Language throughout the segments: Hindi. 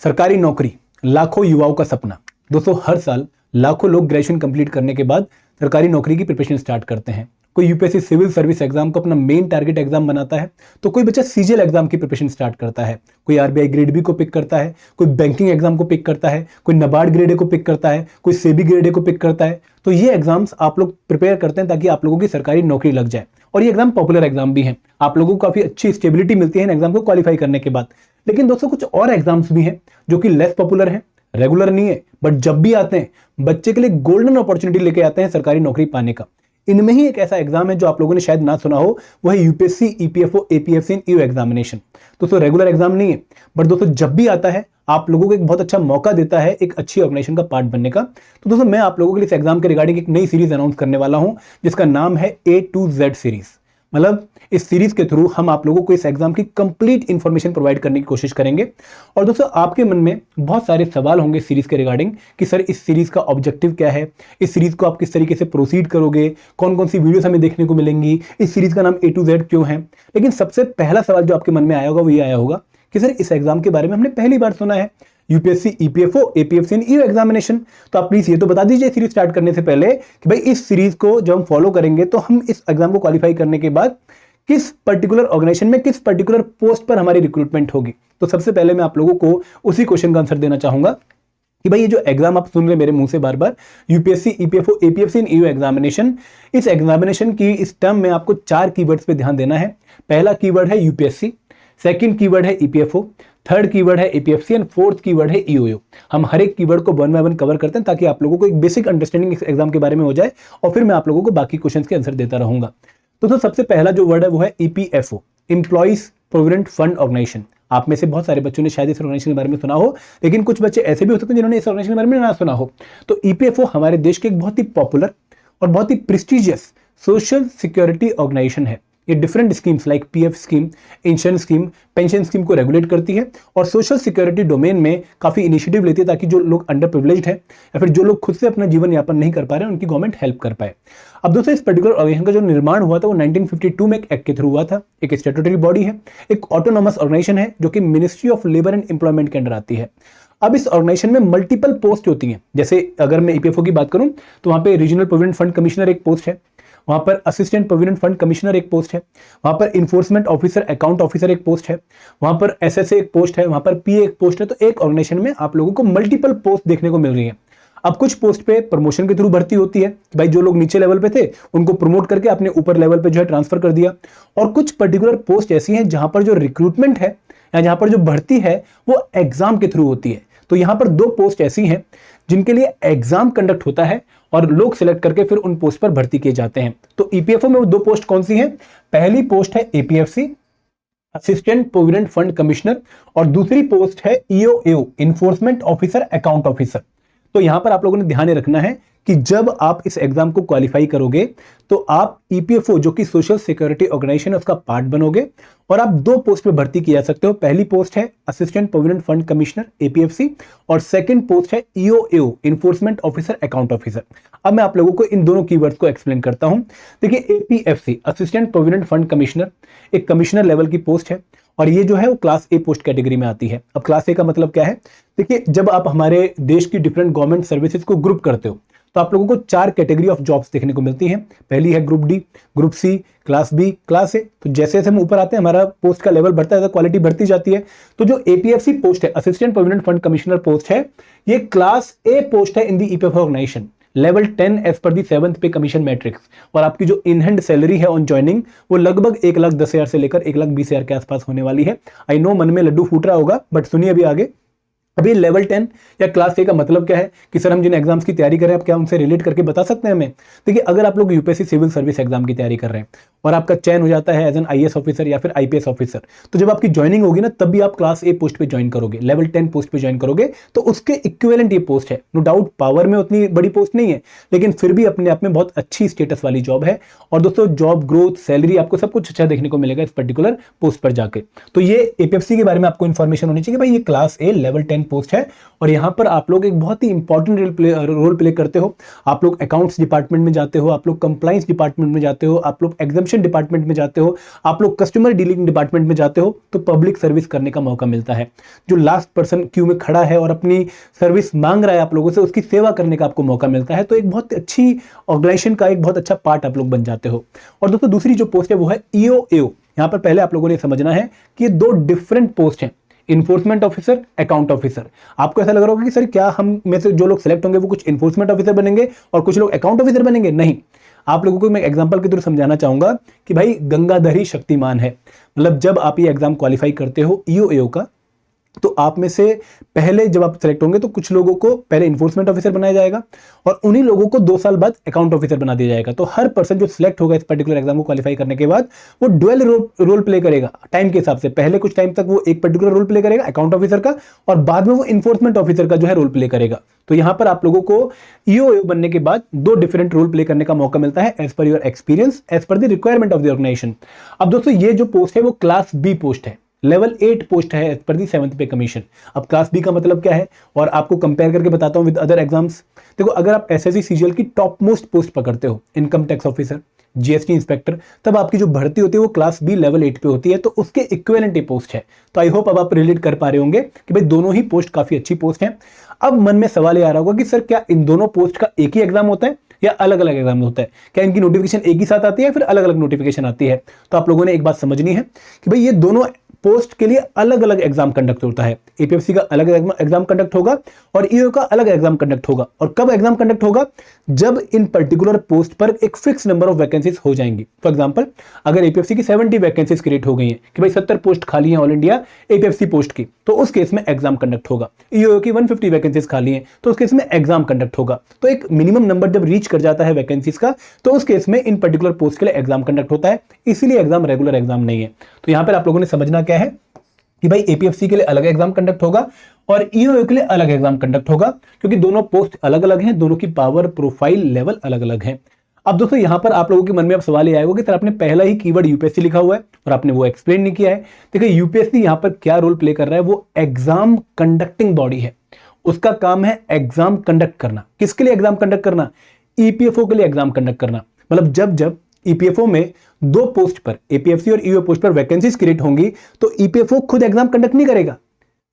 सरकारी नौकरी लाखों युवाओं का सपना। दोस्तों हर साल लाखों लोग ग्रेजुएशन कंप्लीट करने के बाद सरकारी नौकरी की प्रिपरेशन स्टार्ट करते हैं। कोई यूपीएससी सिविल सर्विस एग्जाम को अपना मेन टारगेट एग्जाम बनाता है, तो कोई बच्चा सीजीएल एग्जाम की प्रिपरेशन स्टार्ट करता है, कोई आरबीआई ग्रेड बी को पिक करता है, कोई बैंकिंग एग्जाम को पिक करता है, कोई नाबार्ड ग्रेड ए को पिक करता है, कोई सेबी ग्रेड ए को पिक करता है। तो ये एग्जाम्स आप लोग प्रिपेयर करते हैं ताकि आप लोगों की सरकारी नौकरी लग जाए। और ये एग्जाम पॉपुलर एग्जाम भी है, आप लोगों को काफी अच्छी स्टेबिलिटी मिलती है इन एग्जाम को क्वालिफाई करने के बाद। लेकिन दोस्तों कुछ और एग्जाम्स भी हैं जो कि लेस पॉपुलर हैं, रेगुलर नहीं है, बट जब भी आते हैं बच्चे के लिए गोल्डन अपॉर्चुनिटी लेके आते हैं सरकारी नौकरी पाने का। इनमें ही एक ऐसा एग्जाम है जो आप लोगों ने शायद ना सुना हो, वो है UPSC EPFO APFC and EO examination. दोस्तों रेगुलर एग्जाम नहीं है, बट दोस्तों जब भी आता है आप लोगों को एक बहुत अच्छा मौका देता है एक अच्छी ऑर्गेनाइजेशन का पार्ट बनने का। तो दोस्तों मैं आप लोगों के लिए इस एग्जाम के रिगार्डिंग एक नई सीरीज अनाउंस करने वाला हूं जिसका नाम है A to Z सीरीज। मतलब इस सीरीज के थ्रू हम आप लोगों को इस एग्जाम की कंप्लीट इंफॉर्मेशन प्रोवाइड करने की कोशिश करेंगे। और दोस्तों आपके मन में बहुत सारे सवाल होंगे इस सीरीज के रिगार्डिंग कि सर इस सीरीज का ऑब्जेक्टिव क्या है, इस सीरीज को आप किस तरीके से प्रोसीड करोगे, कौन कौन सी वीडियोस हमें देखने को मिलेंगी, इस सीरीज का नाम A to Z क्यों है। लेकिन सबसे पहला सवाल जो आपके मन में आया होगा वो ये आया होगा कि सर इस एग्जाम के बारे में हमने पहली बार सुना है, UPSC EPFO APFC and EO examination. तो आप प्लीज ये तो बता दीजिए सीरीज स्टार्ट करने से पहले कि भाई इस सीरीज को जब हम फॉलो करेंगे तो हम इस एग्जाम को क्वालिफाई करने के बाद किस पर्टिकुलर ऑर्गेनाइजेशन में किस पर्टिकुलर पोस्ट पर हमारी रिक्रूटमेंट होगी। तो सबसे पहले मैं आप लोगों को उसी क्वेश्चन का आंसर देना चाहूंगा कि भाई ये जो एग्जाम आप सुन रहे मेरे मुंह से बार बार, UPSC EPFO APFC and EO examination, इस एग्जामिनेशन की इस टर्म में आपको 4 कीवर्ड्स पे ध्यान देना है। पहला कीवर्ड है यूपीएससी, सेकंड कीवर्ड है ईपीएफओ, थर्ड कीवर्ड है एपीएफसी एंड फोर्थ कीवर्ड है ईओ। हम हर एक कीवर्ड को वन बाय वन कवर करते हैं ताकि आप लोगों को एक बेसिक अंडरस्टैंडिंग इस एग्जाम के बारे में हो जाए और फिर मैं आप लोगों को बाकी क्वेश्चंस के आंसर देता रहूंगा। तो सबसे पहला जो वर्ड है वो है EPFO, employees provident fund organisation. आप में से बहुत सारे बच्चों ने शायद इस ऑर्गेनाइजेशन के बारे में सुना हो, लेकिन कुछ बच्चे ऐसे भी हो सकते हैं जिन्होंने इस ऑर्गेनाइजेशन के बारे में ना सुना हो। तो ईपीएफओ हमारे देश के एक बहुत ही पॉपुलर और बहुत ही प्रेस्टिजियस सोशल सिक्योरिटी ऑर्गेनाइजेशन है। ये different schemes like PF scheme, insurance scheme, pension scheme को रेगुलेट करती है और सोशल सिक्योरिटी डोमेन में काफी इनिशिएटिव लेती है ताकि जो लोग अंडर प्रिविलेज्ड है या फिर जो लोग खुद से अपना जीवन यापन नहीं कर पा रहे हैं उनकी गवर्नमेंट हेल्प कर पाए। अब दोस्तों इस पर्टिकुलर ऑर्गेनाइजेशन का जो निर्माण हुआ था वो 1952 में एक एक्ट के थ्रू हुआ था। एक स्टैट्यूटरी बॉडी है, एक ऑटोनॉमस ऑर्गेनाइजेशन है जो कि ministry of labour and employment के अंडर आती है। अब इस ऑर्गेनाइजेशन में मल्टीपल पोस्ट होती हैं। जैसे अगर मैं ईपीएफओ की बात करूं तो वहां पे रीजनल प्रोविडेंट फंड कमिश्नर एक पोस्ट है, वहां पर असिस्टेंट प्रोविडेंट फंड कमिश्नर एक पोस्ट है, वहां पर इन्फोर्समेंट ऑफिसर अकाउंट ऑफिसर एक पोस्ट है, वहां पर एसएसए एक पोस्ट है, वहां पर पीए एक पोस्ट है। तो एक ऑर्गेनाइजेशन में आप लोगों को मल्टीपल पोस्ट देखने को मिल रही है। अब कुछ पोस्ट पे प्रमोशन के थ्रू भर्ती होती है कि भाई जो लोग नीचे लेवल पे थे उनको प्रमोट करके अपने ऊपर लेवल पे जो है ट्रांसफर कर दिया। और कुछ पर्टिकुलर पोस्ट ऐसी हैं जहां पर जो रिक्रूटमेंट है या जहां पर जो भर्ती है वो एग्जाम के थ्रू होती है। तो यहां पर 2 पोस्ट ऐसी हैं जिनके लिए एग्जाम कंडक्ट होता है और लोग सिलेक्ट करके फिर उन पोस्ट पर भर्ती किए जाते हैं। तो ईपीएफओ में वो 2 पोस्ट कौन सी हैं? पहली पोस्ट है APFC assistant provident fund commissioner और दूसरी पोस्ट है EO enforcement officer account officer. तो यहां पर आप लोगों ने ध्यान रखना है कि जब आप इस एग्जाम को क्वालिफाई करोगे तो आप ईपीएफओ जो कि सोशल सिक्योरिटी ऑर्गेनाइजेशन है उसका पार्ट बनोगे और आप 2 पोस्ट पे भर्ती किया जा सकते हो। पहली पोस्ट है assistant provident fund commissioner APFC और सेकंड पोस्ट है EO enforcement officer account officer. अब मैं आप लोगों को इन दोनों कीवर्ड्स को एक्सप्लेन करता हूं। देखिए APFC assistant provident fund commissioner एक कमिश्नर लेवल की पोस्ट है और ये जो है वो क्लास ए पोस्ट कैटेगरी में आती है। अब क्लास ए का मतलब क्या है? देखिए जब आप हमारे देश की डिफरेंट गवर्नमेंट सर्विसेज को ग्रुप करते हो तो आप लोगों को 4 कैटेगरी ऑफ जॉब्स देखने को मिलती हैं। पहली है group D, group C, class B, class A. तो जैसे जैसे हम ऊपर आते हैं हमारा पोस्ट का लेवल बढ़ता है, क्वालिटी बढ़ती जाती है। तो जो एपीएफसी पोस्ट है assistant provident fund commissioner post है, ये क्लास ए पोस्ट है in the EPFO organisation, level 10 as per the 7th pay commission matrix. और आपकी जो इन हैंड सैलरी है ऑन ज्वाइनिंग वो लगभग 1,10,000 से लेकर 1,20,000 के आसपास होने वाली है। आई नो मन में लड्डू फूट रहा होगा, बट सुनिए अभी आगे। अभी लेवल 10 या क्लास ए का मतलब क्या है कि सर हम जिन एग्जाम्स की तैयारी कर रहे हैं आप क्या उनसे रिलेट करके बता सकते हैं हमें? देखिए अगर आप लोग यूपीएससी सिविल सर्विस एग्जाम की तैयारी कर रहे हैं और आपका चयन हो जाता है एज एन आईएएस ऑफिसर या फिर आईपीएस ऑफिसर, तो जब आपकी ज्वाइनिंग होगी ना तब भी आप क्लास ए पोस्ट पे ज्वाइन करोगे, लेवल 10 पोस्ट पे ज्वाइन करोगे। तो उसके इक्विवेलेंट ये पोस्ट है। नो डाउट पावर में उतनी बड़ी पोस्ट नहीं है, लेकिन फिर भी अपने आप में बहुत अच्छी स्टेटस वाली जॉब है। और दोस्तों जॉब ग्रोथ, सैलरी, आपको सब कुछ अच्छा देखने को मिलेगा इस पर्टिकुलर पोस्ट पर जाके। तो ये एपीएफसी के बारे में आपको इन्फॉर्मेशन होनी चाहिए कि भाई ये क्लास ए लेवल 10 पोस्ट है और यहाँ पर आप लोग एक बहुत ही इंपॉर्टेंट रोल प्ले करते हो। आप लोग अकाउंट्स डिपार्टमेंट में जाते हो, आप लोग कंप्लाइंस डिपार्टमेंट में जाते हो, आप लोग एग्जामिशन डिपार्टमेंट में जाते हो, आप लोग कस्टमर डीलिंग डिपार्टमेंट में जाते हो, तो पब्लिक सर्विस करने का मौका मिलता है। जो लास्ट पर्सन क्यू में खड़ा है और अपनी सर्विस मांग रहा है आप लोगों से, उसकी सेवा करने का आपको मौका मिलता है। तो एक बहुत अच्छी ऑर्गेनाइजेशन का एक बहुत अच्छा पार्ट आप लोग बन जाते हो। और दोस्तों दूसरी जो पोस्ट है वो है EOAO। यहां पर पहले आप लोगों ने समझना है कि ये दो डिफरेंट पोस्ट हैं, इन्फोर्समेंट ऑफिसर, अकाउंट ऑफिसर। आपको ऐसा लग रहा होगा कि सर क्या हम में से जो लोग सिलेक्ट होंगे वो कुछ इन्फोर्समेंट ऑफिसर बनेंगे और कुछ लोग अकाउंट ऑफिसर बनेंगे? नहीं, आप लोगों को मैं एग्जांपल के थ्रू समझाना चाहूंगा कि भाई गंगाधर ही शक्तिमान है। मतलब जब आप ये एग्जाम क्वालिफाई करते हो EOAO का, तो आप में से पहले जब आप सेलेक्ट होंगे तो कुछ लोगों को पहले इन्फोर्समेंट ऑफिसर बनाया जाएगा और उन्हीं लोगों को 2 साल बाद अकाउंट ऑफिसर बना दिया जाएगा। तो हर पर्सन जो सिलेक्ट होगा इस पर्टिकुलर एग्जाम को क्वालिफाई करने के बाद, वो डुअल रोल प्ले करेगा टाइम के हिसाब से। पहले कुछ टाइम तक वो एक पर्टिकुलर रोल प्ले करेगा अकाउंट ऑफिसर का, और बाद में वो इन्फोर्समेंट ऑफिसर का जो है रोल प्ले करेगा। तो यहां पर आप लोगों को EOAO बनने के बाद 2 डिफरेंट रोल प्ले करने का मौका मिलता है, as per your experience, as per the requirement of the organisation. अब दोस्तों ये जो पोस्ट है वो क्लास B पोस्ट है, लेवल 8 पोस्ट है as per the 7th pay commission. अब क्लास B का मतलब क्या है, और आपको कंपेयर करके बताता हूं विद अदर एग्जाम्स। देखो, अगर आप SSC CGL की टॉप मोस्ट पोस्ट पकड़ते हो, income tax officer, GST inspector, तब आपकी जो भर्ती होती है वो क्लास B लेवल 8 पे होती है, तो उसके इक्विवेलेंट ये पोस्ट है। तो आई होप अब आप रिलेट कर पा रहे होंगे कि भाई दोनों ही पोस्ट काफी अच्छी पोस्ट है। अब मन में सवाल ये आ रहा होगा कि सर क्या इन दोनों पोस्ट का एक ही एग्जाम होता है या अलग अलग एग्जाम होता है? क्या इनकी नोटिफिकेशन एक ही साथ आती है, फिर अलग अलग नोटिफिकेशन आती है? तो आप लोगों ने एक बात समझनी है कि भाई ये दोनों पोस्ट के लिए अलग अलग एग्जाम कंडक्ट होता है। APFC का अलग एग्जाम कंडक्ट होगा और EOAO का अलग एग्जाम कंडक्ट होगा। और कब एग्जाम कंडक्ट होगा? जब इन पर्टिकुलर पोस्ट पर एक फिक्स नंबर ऑफ वैकेंसीज हो जाएंगी। फॉर एग्जांपल, अगर APFC की 70 वैकेंसीज क्रिएट हो गई हैं कि भाई 70 पोस्ट खाली हैं ऑल इंडिया APFC पोस्ट की, तो उस केस में एग्जाम कंडक्ट होगा। EOAO की 150 वैकेंसीज खाली हैं, तो उस केस में एग्जाम कंडक्ट होगा। तो एक मिनिमम नंबर जब रीच कर जाता है वैकेंसीज का, तो उस केस में इन पर्टिकुलर पोस्ट के लिए एग्जाम कंडक्ट होता है। इसीलिए एग्जाम रेगुलर एग्जाम नहीं है। तो यहां पर आप लोगों ने समझना क्या है कि भाई APFC के लिए अलग एग्जाम कंडक्ट होगा और EOAO के लिए अलग एग्जाम कंडक्ट होगा, क्योंकि दोनों पोस्ट अलग अलग हैं, दोनों की पावर प्रोफाइल लेवल अलग अलग है। अब दोस्तों यहां पर आप लोगों के मन में अब सवाल ये आएगा कि सर आपने पहला ही कीवर्ड UPSC लिखा हुआ है और आपने वो एक्सप्लेन नहीं किया है। देखिए UPSC यहां पर क्या रोल प्ले कर रहा है, वो एग्जाम कंडक्टिंग बॉडी है। उसका काम है एग्जाम कंडक्ट करना। किसके लिए एग्जाम कंडक्ट करना? EPFO के लिए एग्जाम कंडक्ट करना। मतलब जब EPFO में 2 पोस्ट पर, APFC और EOAO पोस्ट पर वैकेंसीज क्रिएट होंगी, तो EPFO खुद एग्जाम कंडक्ट नहीं करेगा।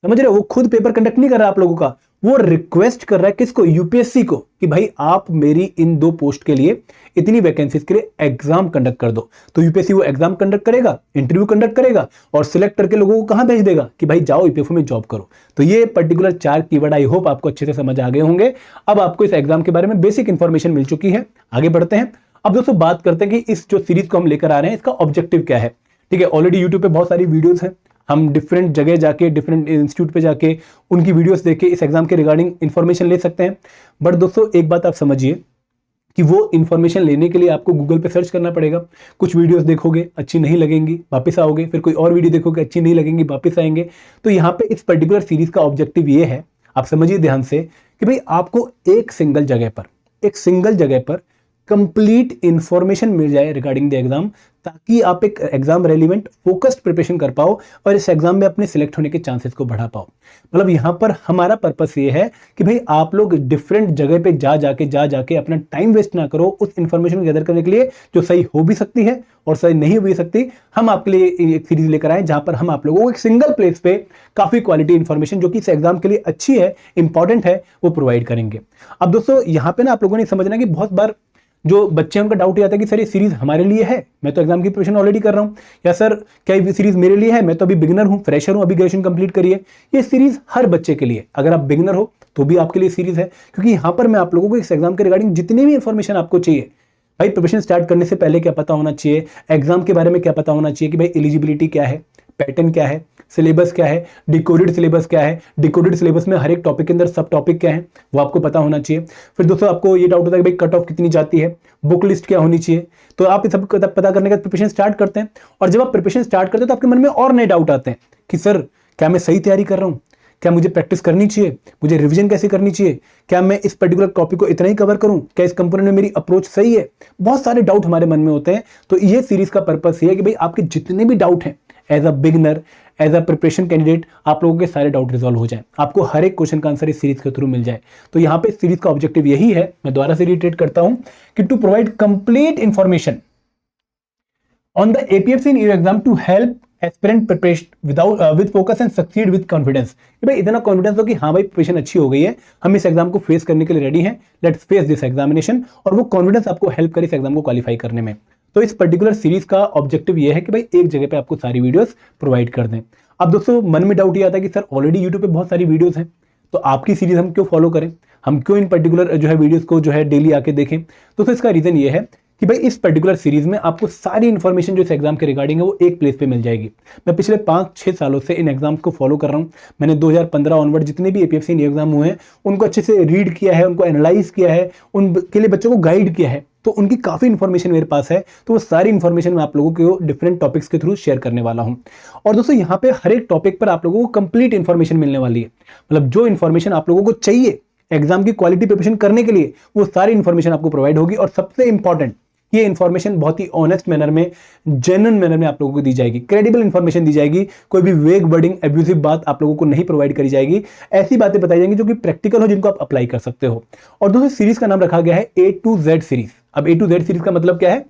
समझ रहे हो? वो खुद पेपर कंडक्ट नहीं कर रहा आप लोगों का, वो रिक्वेस्ट कर रहा है किसको? UPSC को, कि भाई आप मेरी इन 2 पोस्ट के लिए इतनी वैकेंसीज के लिए एग्जाम कंडक्ट कर दो। तो UPSC वो एग्जाम कंडक्ट करेगा, इंटरव्यू कंडक्ट करेगा और सिलेक्ट करके लोगों को कहां भेज देगा कि भाई जाओ EPFO में जॉब करो। तो ये पर्टिकुलर 4 कीवर्ड आई होप आपको अच्छे से समझ आ गए होंगे। अब आपको इस एग्जाम के बारे में बेसिक इंफॉर्मेशन मिल चुकी है। आगे बढ़ते हैं। अब दोस्तों बात करते हैं कि इस जो सीरीज को हम लेकर आ रहे हैं इसका ऑब्जेक्टिव क्या है। ठीक है, ऑलरेडी यूट्यूब पे बहुत सारी वीडियोस हैं, हम डिफरेंट जगह जाके, डिफरेंट इंस्टीट्यूट पे जाके उनकी वीडियोस देख के इस एग्जाम के रिगार्डिंग इंफॉर्मेशन ले सकते हैं। बट दोस्तों एक बात आप समझिए कि वो इंफॉर्मेशन लेने के लिए आपको गूगल पे सर्च करना पड़ेगा। कुछ वीडियोस देखोगे, अच्छी नहीं लगेंगी, वापस आओगे, फिर कोई और वीडियो देखोगे, अच्छी नहीं लगेंगी, वापस आएंगे। तो यहाँ पे इस पर्टिकुलर सीरीज का ऑब्जेक्टिव ये है, आप समझिए ध्यान से, कि भाई आपको एक सिंगल जगह पर कंप्लीट इंफॉर्मेशन मिल जाए रिगार्डिंग द एग्जाम, ताकि आप एक एग्जाम रेलिवेंट फोकस्ड प्रिपरेशन कर पाओ और इस एग्जाम में अपने सिलेक्ट होने के चांसेस को बढ़ा पाओ। मतलब यहाँ पर हमारा पर्पस ये है कि भाई आप लोग डिफरेंट जगह पे जा जाके अपना टाइम वेस्ट ना करो उस इंफॉर्मेशन को गैदर करने के लिए, जो सही हो भी सकती है और सही नहीं हो भी सकती। हम आपके लिए एक सीरीज लेकर आए जहां पर हम आप लोगों को एक सिंगल प्लेस पे काफी क्वालिटी इंफॉर्मेशन जो कि इस एग्जाम के लिए अच्छी है, इंपॉर्टेंट है, वो प्रोवाइड करेंगे। अब दोस्तों यहाँ पे ना आप लोगों ने समझना कि बहुत बार जो बच्चे उनका डाउट ये आता है कि सर ये सीरीज हमारे लिए है, मैं तो एग्जाम की प्रिपरेशन ऑलरेडी कर रहा हूं, या सर क्या ये सीरीज मेरे लिए है, मैं तो अभी बिगिनर हूं, फ्रेशर हूं, अभी ग्रेजुएशन कंप्लीट करिए। ये सीरीज हर बच्चे के लिए, अगर आप बिगिनर हो तो भी आपके लिए सीरीज है, क्योंकि यहां पर मैं आप लोगों को इस एग्जाम के रिगार्डिंग जितनी भी इंफॉर्मेशन आपको चाहिए, भाई प्रिपरेशन स्टार्ट करने से पहले क्या पता होना चाहिए, एग्जाम के बारे में क्या पता होना चाहिए कि भाई एलिजिबिलिटी क्या है, पैटर्न क्या है, सिलेबस क्या है, डिकोडेड सिलेबस क्या है, डिकोडेड सिलेबस में हर एक टॉपिक के अंदर सब टॉपिक क्या है, वो आपको पता होना चाहिए। फिर दोस्तों आपको ये डाउट होता है कि भाई कट ऑफ कितनी जाती है, बुक लिस्ट क्या होनी चाहिए, तो आप ये सब पता करने का प्रिपरेशन स्टार्ट करते हैं। और जब आप प्रिपरेशन स्टार्ट करते हैं तो आपके मन में और नए डाउट आते हैं कि सर क्या मैं सही तैयारी कर रहा हूँ, क्या मुझे प्रैक्टिस करनी चाहिए, मुझे रिवीजन कैसे करनी चाहिए, क्या मैं इस पर्टिकुलर टॉपिक को इतना ही कवर करूं, क्या इस कंपोनेंट में मेरी अप्रोच सही है। बहुत सारे डाउट हमारे मन में होते हैं। तो ये सीरीज का पर्पस ये है कि भाई आपके जितने भी डाउट हैं as a beginner, as a preparation candidate आप लोगों के सारे डाउट रिजॉल्व हो जाए, आपको हर एक क्वेश्चन का आंसर इस सीरीज के थ्रू मिल जाए। तो यहाँ पे सीरीज का ऑब्जेक्टिव यही है, मैं दोबारा से रिट्रेट करता हूं कि to provide complete information on the APFC in EU exam to help aspirant preparation with focus and succeed with confidence. भाई इतना कॉन्फिडेंस हो कि हाँ भाई प्रिपरेशन अच्छी हो गई है, हम इस एग्जाम को फेस करने के लिए रेडी हैं, लेट्स फेस दिस एग्जामिनेशन, और वो कॉन्फिडेंस आपको हेल्प करे इस एग्जाम को क्वालिफाई करने में। तो इस पर्टिकुलर सीरीज का ऑब्जेक्टिव ये है कि भाई एक जगह पे आपको सारी वीडियोस प्रोवाइड कर दें। अब दोस्तों मन में डाउट ये आता है कि सर ऑलरेडी यूट्यूब पे बहुत सारी वीडियोस हैं, तो आपकी सीरीज हम क्यों फॉलो करें, हम क्यों इन पर्टिकुलर जो है वीडियोस को जो है डेली आके देखें। तो इसका रीजन ये है कि भाई इस पर्टिकुलर सीरीज में आपको सारी इन्फॉर्मेशन जो इस एग्जाम के रिगार्डिंग है वो एक प्लेस पे मिल जाएगी। मैं पिछले 5-6 सालों से इन एग्जाम्स को फॉलो कर रहा हूँ। मैंने 2015 ऑनवर्ड जितने भी एपीएफसी एग्जाम हुए हैं उनको अच्छे से रीड किया है, उनको एनालाइज किया है, उनके लिए बच्चों को गाइड किया है, तो उनकी काफ़ी इन्फॉर्मेशन मेरे पास है। तो वो सारी इन्फॉर्मेशन मैं आप लोगों को डिफरेंट टॉपिक्स के थ्रू शेयर करने वाला हूँ। और दोस्तों यहाँ पे हर एक टॉपिक पर आप लोगों को कंप्लीट इन्फॉर्मेशन मिलने वाली है, मतलब जो इन्फॉर्मेशन आप लोगों को चाहिए एग्जाम की क्वालिटी प्रिपरेशन करने के लिए वो सारी इन्फॉर्मेशन आपको प्रोवाइड होगी। और सबसे इंपॉर्टेंट, ये इन्फॉर्मेशन बहुत ही ऑनेस्ट मैनर में, जेन्युइन मैनर में आप लोगों को दी जाएगी, क्रेडिबल इन्फॉर्मेशन दी जाएगी, कोई भी वेग वर्डिंग एब्यूसिव बात आप लोगों को नहीं प्रोवाइड करी जाएगी। ऐसी बातें बताई जाएंगी जो कि प्रैक्टिकल हो, जिनको आप अप्लाई कर सकते हो। और दोस्तों सीरीज का नाम रखा गया है A to Z सीरीज। अब A to Z सीरीज का मतलब क्या है,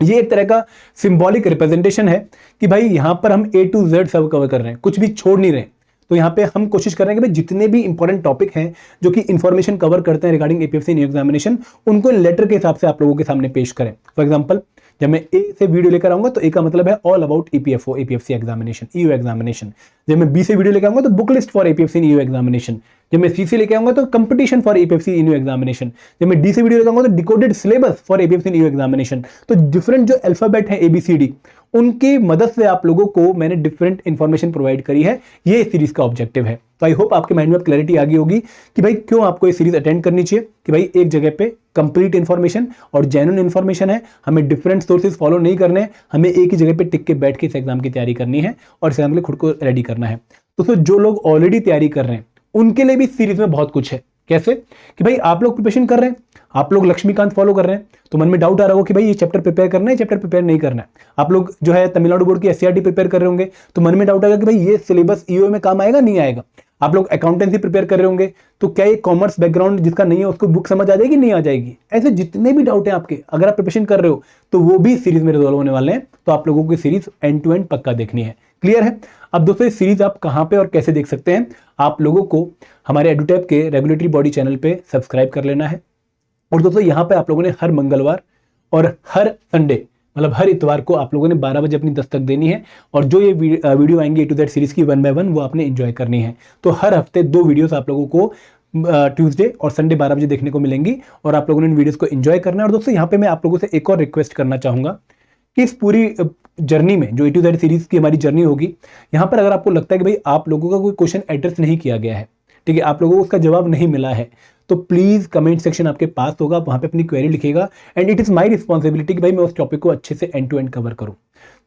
ये एक तरह का सिंबॉलिक रिप्रेजेंटेशन है कि भाई यहां पर हम A to Z सब कवर कर रहे हैं, कुछ भी छोड़ नहीं रहे। तो यहाँ पे हम कोशिश कर रहे हैं कि भाई जितने भी इंपॉर्टेंट टॉपिक हैं जो कि इंफॉर्मेशन कवर करते हैं रिगार्डिंग एपीएफसी न्यू एग्जामिनेशन, उनको लेटर के हिसाब से आप लोगों के सामने पेश करें। फॉर एग्जांपल जब मैं ए से वीडियो लेकर आऊंगा तो ए का मतलब है all about EPFO APFC examination EU examination. जब मैं बी से वीडियो लेकर आऊंगा तो book list for APFC EU examination. जब मैं सी से लेकर आऊंगा तो competition for APFC EU examination. जब मैं डी से वीडियो लेकर आऊंगा तो decoded syllabus for APFC EU examination. तो डिफरेंट जो अल्फाबेट है एबीसीडी, उनकी मदद से आप लोगों को मैंने डिफरेंट इंफॉर्मेशन प्रोवाइड करी है। ये सीरीज का ऑब्जेक्टिव है। तो आई होप आपके माइंड में क्लैरिटी आ गई होगी कि भाई क्यों आपको ये सीरीज अटेंड करनी चाहिए, कि भाई एक जगह पे कंप्लीट इंफॉर्मेशन और जेन्युइन इंफॉर्मेशन है, हमें डिफरेंट सोर्सेज फॉलो नहीं करने, हमें एक ही जगह पे टिक के बैठ के इस एग्जाम की तैयारी करनी है और इस एग्जाम के लिए खुद को रेडी करना है। तो जो लोग ऑलरेडी तैयारी कर रहे हैं उनके लिए भी सीरीज में बहुत कुछ है। कैसे कि भाई आप लोग प्रिपरेशन कर रहे हैं, आप लोग लक्ष्मीकांत फॉलो कर रहे हैं, तो मन में डाउट आ रहा हो कि भाई ये चैप्टर प्रिपेयर करना है, चैप्टर प्रिपेयर नहीं करना है। आप लोग जो है तमिलनाडु बोर्ड की एससीईआरटी प्रिपेयर कर रहे होंगे तो मन में डाउट आएगा कि भाई ये सिलेबस ईओ में काम आएगा नहीं आएगा। आप लोग अकाउंटेंसी प्रिपेयर कर रहे होंगे तो क्या ये कॉमर्स बैकग्राउंड जिसका नहीं है उसको बुक समझ आ जाएगी नहीं आ जाएगी। ऐसे जितने भी डाउट हैं आपके, अगर आप प्रिपरेशन कर रहे हो तो वो भी सीरीज में रिजॉल्व होने वाले हैं। तो आप लोगों की सीरीज एंड टू एंड पक्का देखनी है। क्लियर है? अब दोस्तों इस सीरीज आप कहां पे और कैसे देख सकते हैं, आप लोगों को हमारे एडुटैप के रेगुलेटरी बॉडी चैनल पे सब्सक्राइब कर लेना है। और दोस्तों यहाँ पे आप लोगों ने हर मंगलवार और हर संडे, मतलब हर इतवार को आप लोगों ने 12 बजे अपनी दस्तक देनी है। और जो ये वीडियो आएंगे A to Z सीरीज की 1 by 1 वो आपने एंजॉय करनी है। तो हर हफ्ते 2 वीडियोस आप लोगों को ट्यूसडे और संडे 12 बजे देखने को मिलेंगी और आप लोगों ने इन वीडियोस को एंजॉय करना है। और दोस्तों यहाँ पे मैं आप लोगों से एक और रिक्वेस्ट करना चाहूँगा कि इस पूरी जर्नी में जो A to Z सीरीज की हमारी जर्नी होगी, यहाँ पर अगर आपको लगता है कि भाई आप लोगों का कोई क्वेश्चन एड्रेस नहीं किया गया है, ठीक है, आप लोगों को उसका जवाब नहीं मिला है, तो प्लीज कमेंट सेक्शन आपके पास होगा, वहां पे अपनी क्वेरी लिखेगा and it is my responsibility कि भाई मैं उस टॉपिक को अच्छे से एंड टू एंड कवर करूं।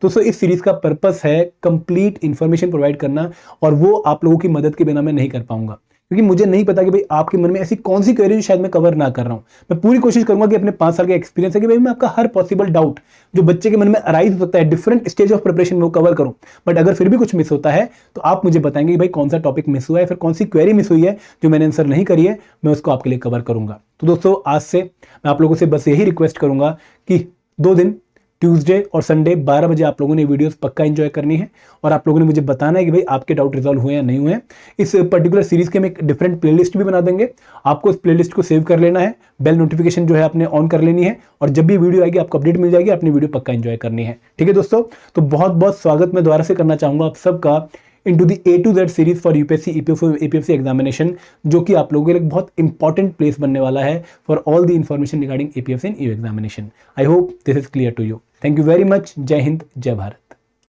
दोस्तों इस सीरीज का पर्पस है कंप्लीट इंफॉर्मेशन प्रोवाइड करना, और वो आप लोगों की मदद के बिना मैं नहीं कर पाऊंगा, क्योंकि मुझे नहीं पता कि भाई आपके मन में ऐसी कौन सी क्वेरी शायद मैं कवर ना कर रहा हूं। मैं पूरी कोशिश करूंगा कि अपने 5 साल का एक्सपीरियंस है कि भाई मैं आपका हर पॉसिबल डाउट जो बच्चे के मन में अराइज हो सकता है डिफरेंट स्टेज ऑफ प्रिपरेशन में वो कवर करूं। बट अगर फिर भी कुछ मिस होता है तो आप मुझे बताएंगे कि भाई कौन सा टॉपिक मिस हुआ है, फिर कौन सी क्वेरी मिस हुई है जो मैंने आंसर नहीं करी है, मैं उसको आपके लिए कवर करूंगा। तो दोस्तों आज से मैं आप लोगों से बस यही रिक्वेस्ट करूंगा कि 2 दिन ट्यूसडे और संडे 12 बजे आप लोगों ने वीडियोस पक्का एंजॉय करनी है और आप लोगों ने मुझे बताना है कि भाई आपके डाउट रिजॉल्व हुए या नहीं हुए। इस पर्टिकुलर सीरीज के हम एक डिफरेंट प्लेलिस्ट भी बना देंगे, आपको इस प्लेलिस्ट को सेव कर लेना है, बेल नोटिफिकेशन जो है आपने ऑन कर लेनी है और जब भी वीडियो आएगी आपको अपडेट मिल जाएगी, अपनी वीडियो पक्का एंजॉय करनी है। ठीक है दोस्तों, तो बहुत बहुत स्वागत मैं दोबारा से करना चाहूंगा आप सबका into the A to Z series for UPSC APFC examination, जो कि आप लोगों के लिए बहुत इंपॉर्टेंट प्लेस बनने वाला है for all the information regarding APFC and EU examination. I hope this is clear to you. Thank you very much. जय हिंद, जय भारत।